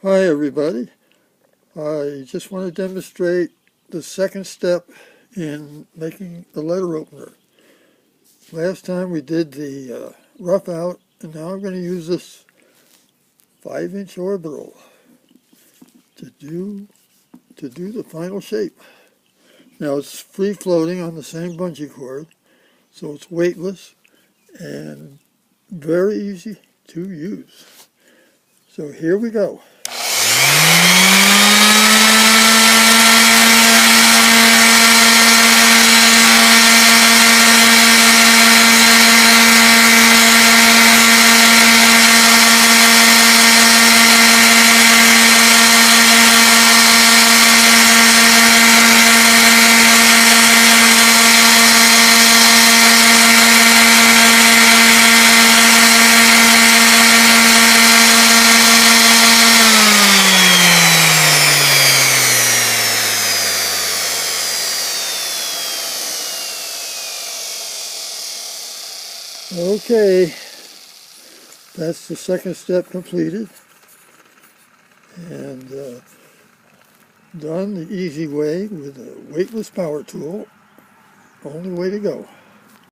Hi everybody. I just want to demonstrate the second step in making the letter opener. Last time we did the rough out, and now I'm going to use this 5-inch orbital to do the final shape. Now it's free floating on the same bungee cord, so it's weightless and very easy to use. So here we go. Okay, that's the second step completed and done the easy way with a weightless power tool. Only way to go.